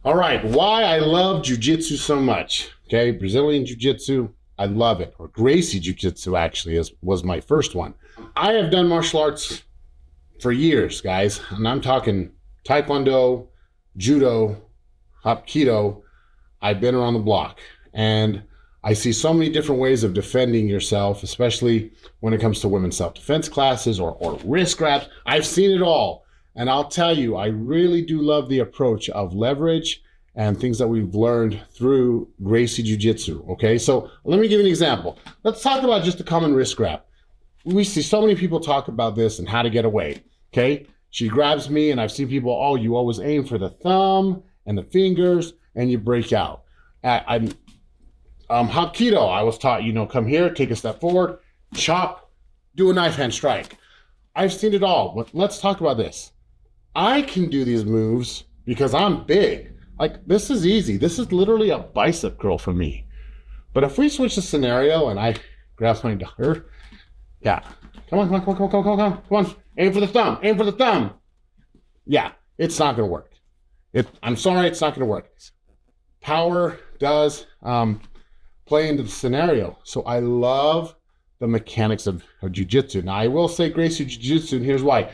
All right, why I love Jiu-Jitsu so much. Okay, Brazilian Jiu-Jitsu, I love it. Or Gracie Jiu-Jitsu actually was my first one. I have done martial arts for years, guys, and I'm talking Taekwondo, Judo, Hapkido. I've been around the block, and I see so many different ways of defending yourself, especially when it comes to women's self-defense classes or wrist grabs. I've seen it all. And I'll tell you, I really do love the approach of leverage and things that we've learned through Gracie Jiu-Jitsu, okay? So let me give you an example. Let's talk about just a common wrist grab. We see so many people talk about this and how to get away, okay? She grabs me, and I've seen people, oh, you always aim for the thumb and the fingers, and you break out. Hapkido, I was taught, come here, take a step forward, chop, do a knife hand strike. I've seen it all, but let's talk about this. I can do these moves because I'm big. Like, this is easy. This is literally a bicep curl for me. But if we switch the scenario and I grab my daughter, yeah, come on. Aim for the thumb. Yeah, it's not gonna work. I'm sorry, it's not gonna work. Power does play into the scenario. So I love the mechanics of Jiu-Jitsu. Now, I will say Gracie Jiu-Jitsu, and here's why.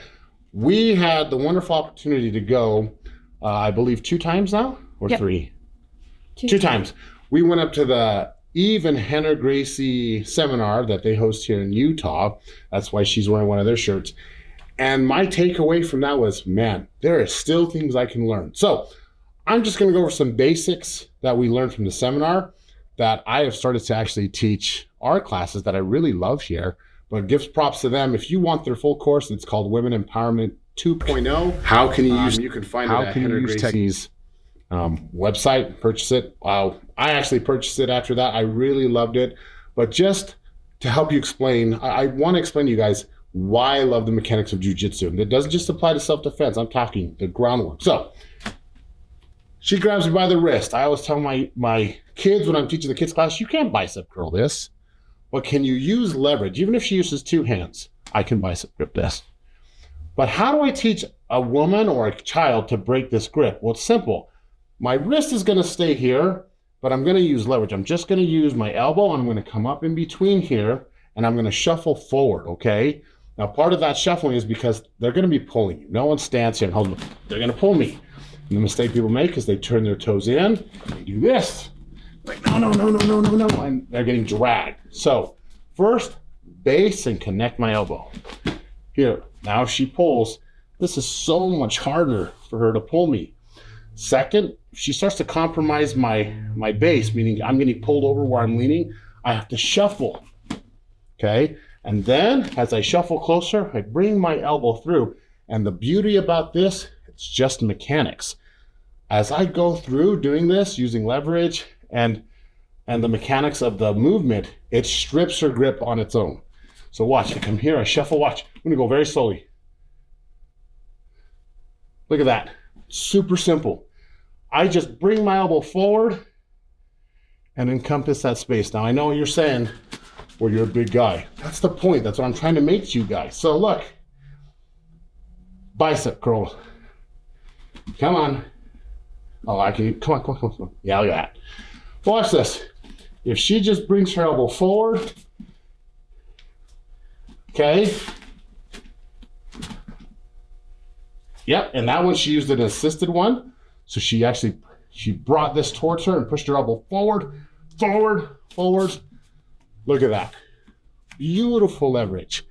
We had the wonderful opportunity to go, I believe 2 times now, or yep. 3? 2 times. We went up to the Eve and Henner Gracie seminar that they host here in Utah. That's why she's wearing one of their shirts. And my takeaway from that was, man, there are still things I can learn. So I'm just going to go over some basics that we learned from the seminar that I have started to actually teach our classes that I really love here. But gives props to them. If you want their full course, it's called Women Empowerment 2.0. How can you use? You can find it at Henner Gracie's website. Purchase it. I actually purchased it after that. I really loved it. But just to help you explain, I want to explain to you guys why I love the mechanics of Jiu-Jitsu. And it doesn't just apply to self-defense. I'm talking the groundwork. So she grabs me by the wrist. I always tell my kids when I'm teaching the kids class, you can't bicep curl this. But can you use leverage? Even if she uses 2 hands, I can bicep grip this. But how do I teach a woman or a child to break this grip? Well, it's simple. My wrist is going to stay here, but I'm going to use leverage. I'm just going to use my elbow. I'm going to come up in between here, and I'm going to shuffle forward, okay? Now, part of that shuffling is because they're going to be pulling you. No one stands here and holds me. They're going to pull me. And the mistake people make is they turn their toes in, and they do this. Like, no, and they're getting dragged. So first, base and connect my elbow. Here, now if she pulls, this is so much harder for her to pull me. Second, if she starts to compromise my base, meaning I'm getting pulled over where I'm leaning, I have to shuffle, okay? And then as I shuffle closer, I bring my elbow through. And the beauty about this, it's just mechanics. As I go through doing this, using leverage, and the mechanics of the movement, it strips her grip on its own. So watch, I come here, I shuffle, watch. I'm gonna go very slowly. Look at that, super simple. I just bring my elbow forward and encompass that space. Now I know what you're saying, well, you're a big guy. That's the point, that's what I'm trying to make to you guys. So look, bicep curl. Come on. Oh, I can, come on. Yeah, look at that. Watch this. If she just brings her elbow forward, okay. Yep, and that one she used an assisted one. So she brought this towards her and pushed her elbow forward. Look at that. Beautiful leverage.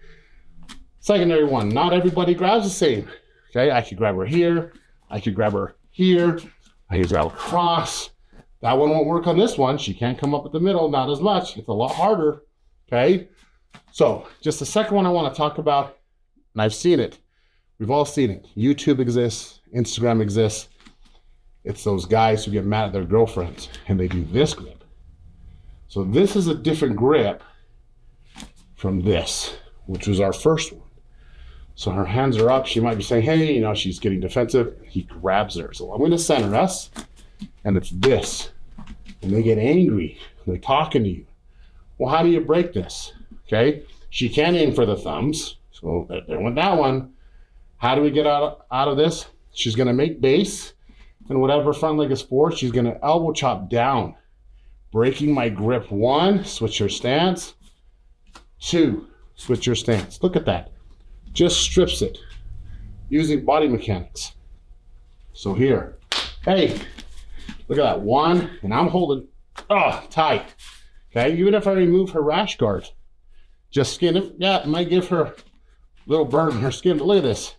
Secondary one, not everybody grabs the same. Okay, I could grab her here. I could grab her here. I could grab across. That one won't work on this one. She can't come up at the middle, not as much. It's a lot harder, okay? So just the second one I want to talk about, and I've seen it. We've all seen it. YouTube exists, Instagram exists. It's those guys who get mad at their girlfriends and they do this grip. So this is a different grip from this, which was our first one. So her hands are up. She might be saying, hey, she's getting defensive. He grabs her. So I'm going to center us. And it's this. And they get angry. They're talking to you. Well, how do you break this? Okay. She can't aim for the thumbs. So there went that one. How do we get out of this? she's gonna make base, and whatever front leg is for, she's gonna elbow chop down, breaking my grip. 1, switch your stance. 2, switch your stance. Look at that. Just strips it using body mechanics. So here, hey, look at that. 1, and I'm holding, tight. Okay, even if I remove her rash guard, just skin it. Yeah, it might give her a little burn on her skin, but look at this.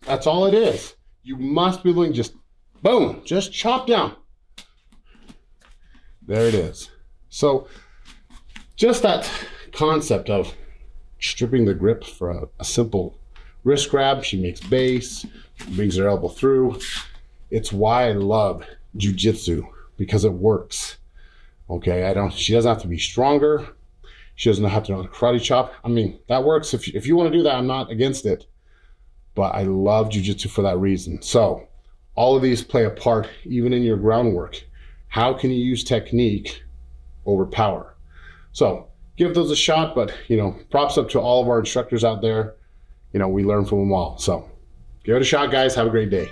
That's all it is. You must be willing, just boom, just chop down. There it is. So just that concept of stripping the grip for a simple wrist grab. She makes base, brings her elbow through. It's why I love jiu-jitsu, because it works. Okay, she doesn't have to be stronger. She doesn't have to know the karate chop. I mean, that works. If you want to do that, I'm not against it. But I love jiu-jitsu for that reason. So all of these play a part, even in your groundwork. How can you use technique over power? So give those a shot, but props up to all of our instructors out there. We learn from them all. So give it a shot, guys. Have a great day.